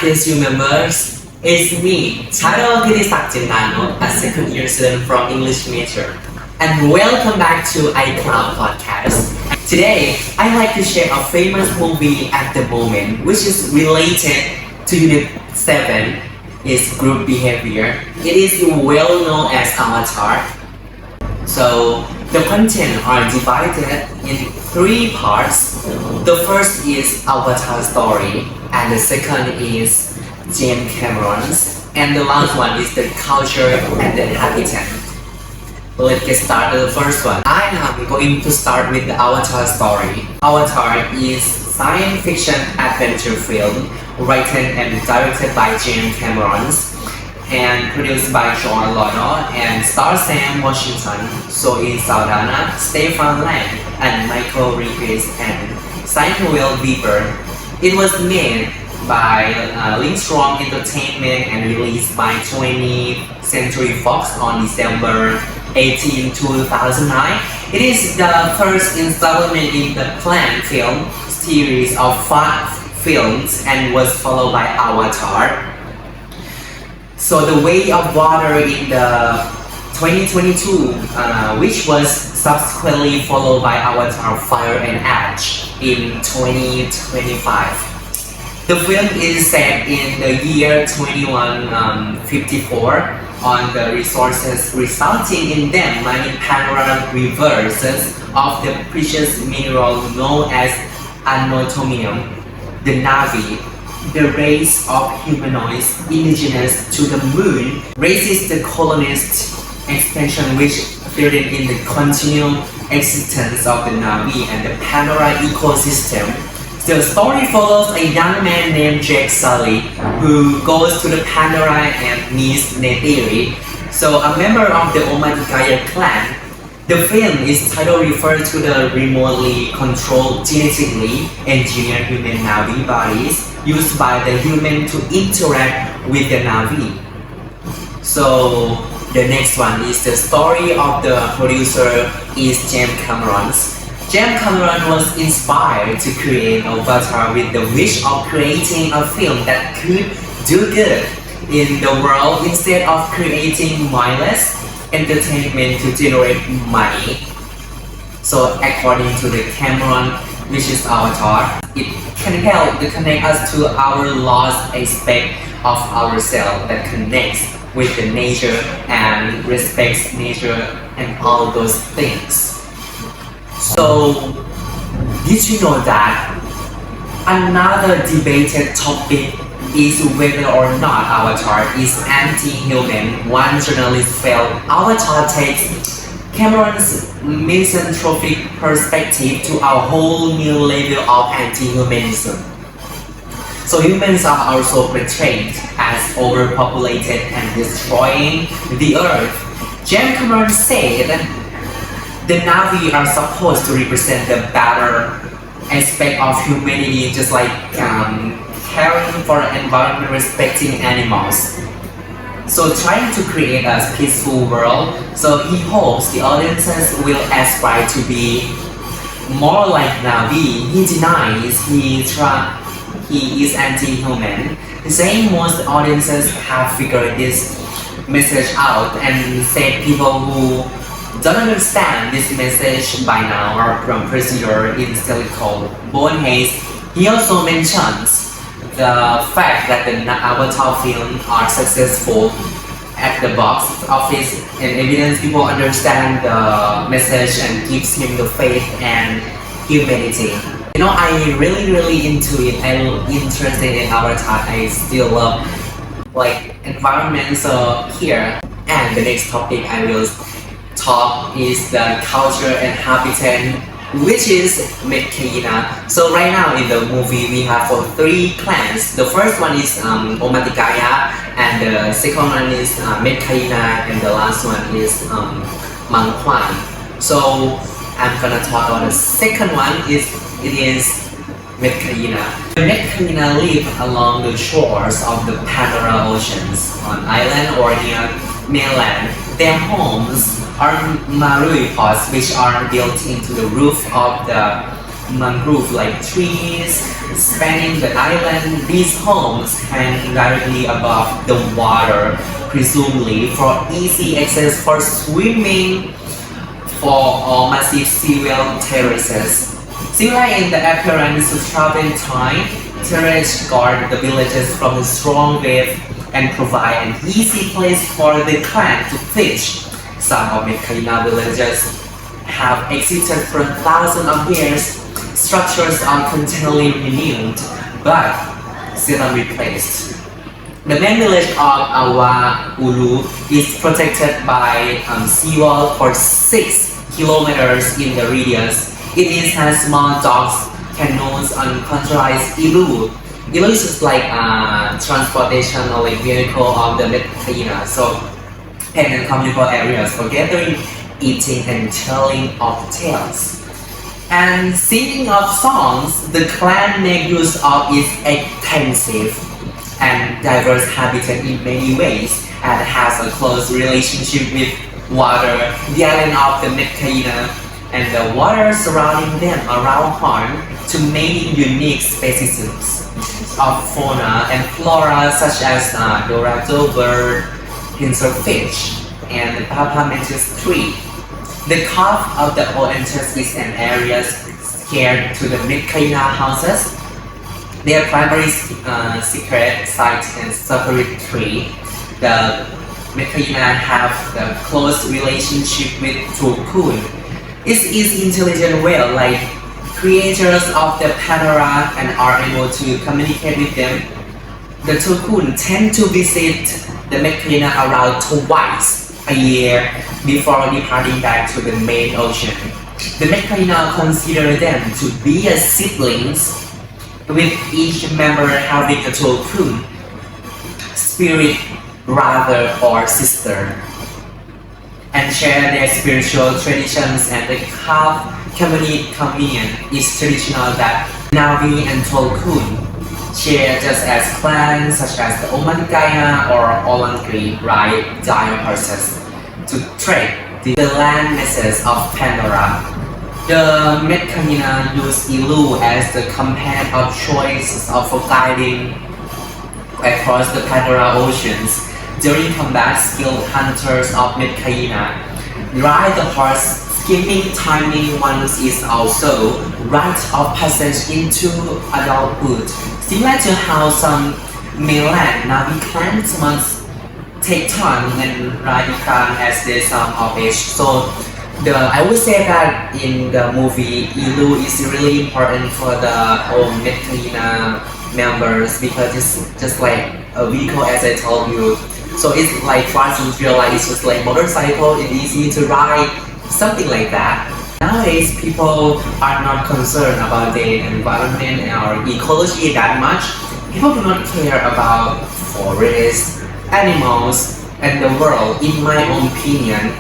guess you remembers. It's me, Charo Girisakjindano, a second year student from English major. And welcome back to Icloud podcast. Today, I'd like to share a famous movie at the moment, which is related to Unit 7, is group behavior. It is well known as Avatar. So, the content are divided in three parts. The first is Avatar story, and the second is James Cameron's, and the last one is the culture and the habitat. Let's get started with the first one. I am going to start with the Avatar story. Avatar is science fiction adventure film written and directed by James Cameron and produced by John Lono and stars Sam Washington, Zoe Saldana, Stefan Lang, and Michael Reeves and Samuel Weaver. It was made by Linkstrom Entertainment and released by 20th Century Fox on December 18, 2009. It is the first installment in the planned film series of 5 films and was followed by Avatar. So the Way of Water in the 2022, which was subsequently followed by Avatar Fire and Ash in 2025. The film is set in the year 2154 on the resources resulting in them mining panoramic reverses of the precious mineral known as anatomium. The Na'vi, the race of humanoids indigenous to the moon, raises the colonist expansion which threatened in the continued existence of the Na'vi and the Pandora ecosystem. The story follows a young man named Jake Sully who goes to the Pandora and meets Neytiri, so a member of the Omaticaya clan. The film is title referred to the remotely controlled genetically engineered human Na'vi bodies used by the human to interact with the Na'vi. So the next one is the story of the producer is James Cameron. James Cameron was inspired to create Avatar with the wish of creating a film that could do good in the world instead of creating mindless entertainment to generate money. So according to the Cameron, which is Avatar, it can help to connect us to our lost aspect of ourselves that connects with the nature and respects nature and all those things. So, did you know that another debated topic is whether or not Avatar is anti-human? One journalist felt Avatar takes Cameron's misanthropic perspective to a whole new level of anti-humanism. So humans are also portrayed as overpopulated and destroying the earth. James Cameron said the Na'vi are supposed to represent the better aspect of humanity, just like caring for the environment, respecting animals. So trying to create a peaceful world. So he hopes the audiences will aspire to be more like Na'vi. He denies he is anti-human, saying most audiences have figured this message out and said people who don't understand this message by now are from procedure in silicon boneheads. He also mentions the fact that the Avatar film are successful at the box office and evidence people understand the message and gives him the faith and humanity. You know, I really into it. I'm interested in Avatar. I still love like environment. So here, and the next topic I will talk is the culture and habitat, which is Metkayina. So right now in the movie we have 3 clans. The first one is Omaticaya, and the second one is Metkayina, and the last one is Mangkwan. So I'm gonna talk about the second one. It is Metkayina. The Metkayina live along the shores of the Pandora oceans on island or near mainland. Their homes are marui pots which are built into the roof of the mangrove like trees spanning the island. These homes hang directly above the water, presumably for easy access for swimming for all massive seawall terraces. Similar in the appearance to travertine, terraces guard the villages from the strong wave and provide an easy place for the clan to fish. Some of Medcaina villages have existed for thousands of years. Structures are continually renewed, but seldom replaced. The main village of Awa-Ulu is protected by seawall for 6 kilometers in the radius. It has small docks, canoes, and contourized igloo. Igloo is just like transportation or like vehicle of the Medcaina. So, and communal areas for gathering, eating, and telling of tales. And singing of songs, the clan make use of its extensive and diverse habitat in many ways and has a close relationship with water, the island of the Medcaina, and the water surrounding them around harm to many unique species of fauna and flora such as Dorado bird, pincerfish, and the papamantis tree. The carve of the old entrance is an area scared to the Medcaina houses. Their primary secret site and secretary. The Medcaina have the close relationship with Tulkun. It is intelligent whale like creatures of the Pandora and are able to communicate with them. The Tulkun tend to visit the Medcaina around twice a year before departing back to the main ocean. The Medcaina consider them to be as siblings, with each member having a Tulkun, spirit, brother or sister, and share their spiritual traditions. And the calf communion is traditional that Navi and Tulkun share just as clans such as the Omangaina or Olangri ride giant horses to trade the land masses of Pandora. The Medcaina use Ilu as the companion of choice for guiding across the Pandora oceans. During combat, skilled hunters of Medcaina ride the horse. Skipping timing once is also rite of passage into adulthood. Similar to how some mainland Navi clans must take time and ride the crown as they some of age. So I would say that in the movie, Ilu is really important for the old Medcaina members because it's just like a vehicle as I told you. So it's like for us to realize it's just like motorcycle, it's easy to ride, something like that. Nowadays, people are not concerned about the environment or ecology that much. People do not care about forests, animals, and the world. In my own opinion,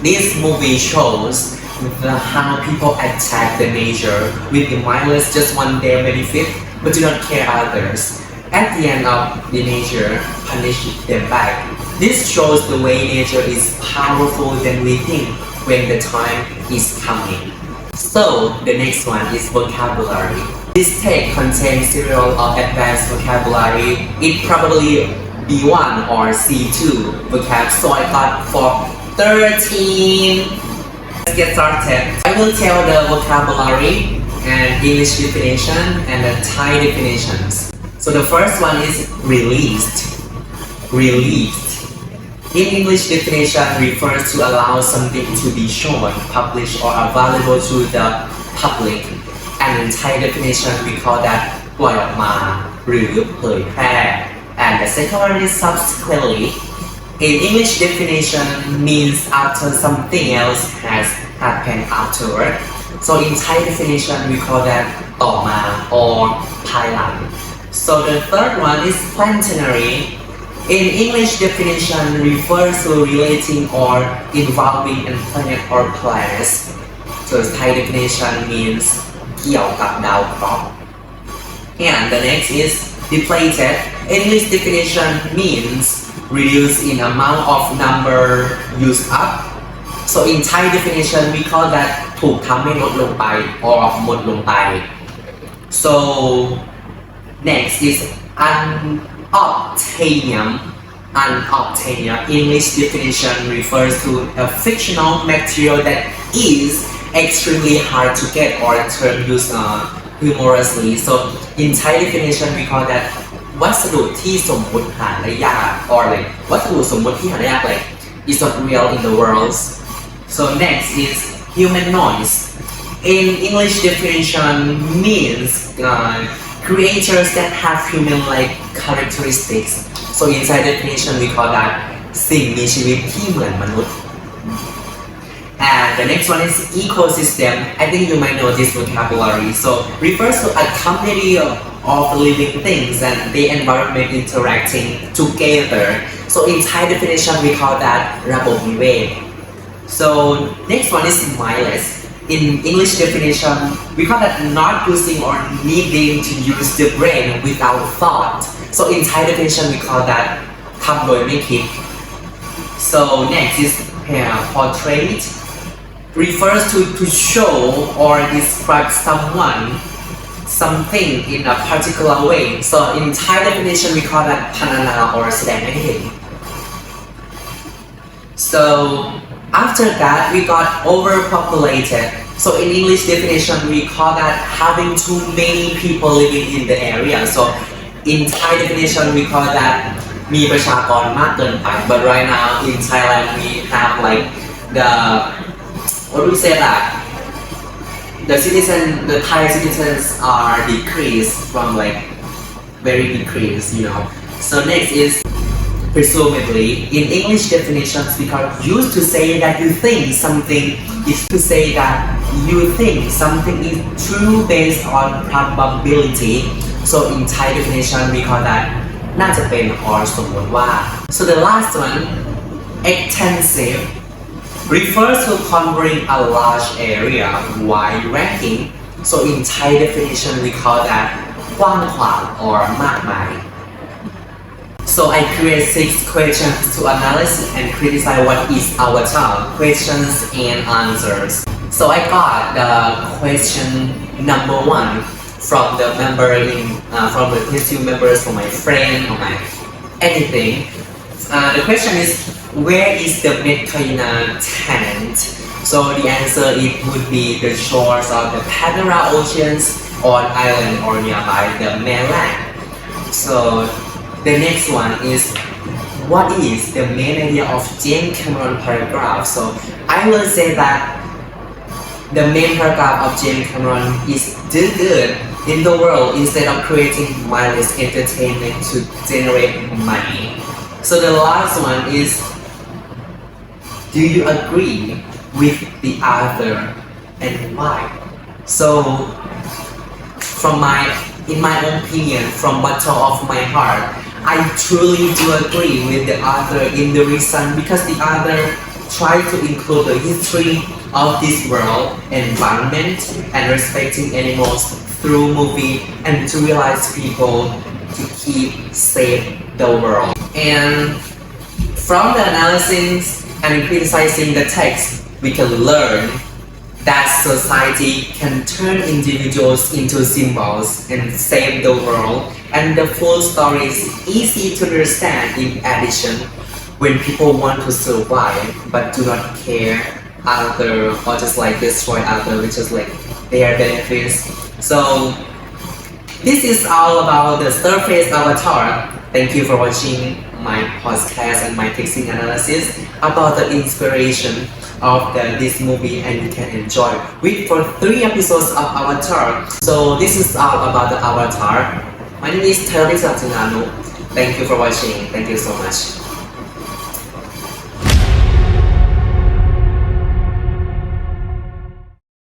this movie shows how people attack the nature with the mindless just one day benefit, but do not care others. At the end of the nature, punish them back. This shows the way nature is powerful than we think when the time is coming. So the next one is vocabulary. This text contains several of advanced vocabulary. It probably B1 or C2 vocab, so I got for 13. Let's get started. I will tell the vocabulary and English definition and the Thai definitions. So the first one is released. Released. In English definition refers to allow something to be shown, published or available to the public. And in Thai definition we call that ปล่อยออกมาหรือเผยแพร่ and the second one is subsequently. In English definition means after something else has happened afterward. So in Thai definition we call that ต่อมา or ภายหลัง. So the third one is planetary. In English definition refers to relating or involving a planet or planets. So Thai definition means เกี่ยวกับดาวเคราะห์. And the next is depleted. English definition means reduce in amount of number used up. So in Thai definition we call that ถูกทำให้ลดลงไป or หมดลงไป so next is unobtainium. Unobtainium English definition refers to a fictional material that is extremely hard to get, or a term used humorously. So in Thai definition we call that วัสดุที่สมมุติหาได้ยาก or like วัสดุสมมุติที่หาได้ยาก like is not real in the world. So next is humanoids. In English definition means creatures that have human-like characteristics. So inside definition we call that สิ่งมีชีวิตที่เหมือนมนุษย์ And the next one is ecosystem. I think you might know this vocabulary. So refers to a community of living things and the environment interacting together. So in Thai definition we call that ระบบนิเวศ So next one is mindless. In English definition we call that not using or needing to use the brain without thought. So in Thai definition we call that ทำโดยไม่คิด So next is portrait. Refers to show or describe someone, something in a particular way. So in Thai definition we call that พรรณนา or แสดงให้เห็น So after that we got overpopulated. So in English definition we call that having too many people living in the area. So in Thai definition we call that มีประชากรมากเกินไป But right now in Thailand we have like the what do we say that the Thai citizens are decreased from like very decreased, you know. So next is presumably. In English definitions we are used to say that you think something is to say that you think something is true based on probability. So in Thai definition we call that น่าจะเป็น or สมมติว่า So the last one extensive refers to covering a large area, wide ranging. So in Thai definition we call that กว้างขวาง or มากมาย So I create 6 questions to analyze and criticize what is Avatar. Questions and answers. So I got the question number 1 from the member from the team members, from my friend, or my anything. The question is, where is the Medcaina tenant? So the answer it would be the shores of the Pandora Oceans on island or nearby the mainland. So the next one is, what is the main idea of James Cameron paragraph? So I will say that the main paragraph of James Cameron is do good in the world instead of creating mindless entertainment to generate money. So the last one is, do you agree with the author and why? So in my own opinion, from bottom of my heart, I truly do agree with the author in the reason because the author tried to include the history of this world, environment, and respecting animals through movie and to realize people to keep safe the world. And from the analysis and criticizing the text, we can learn that society can turn individuals into symbols and save the world, and the full story is easy to understand. In addition, when people want to survive but do not care other or just like destroy other, which is like their benefits. So this is all about the surface Avatar. Thank you for watching my podcast and my texting analysis about the inspiration of this movie, and you can enjoy. Wait for 3 episodes of Avatar. So this is all about the Avatar. My name is Terry Santinano. Thank you for watching. Thank you so much.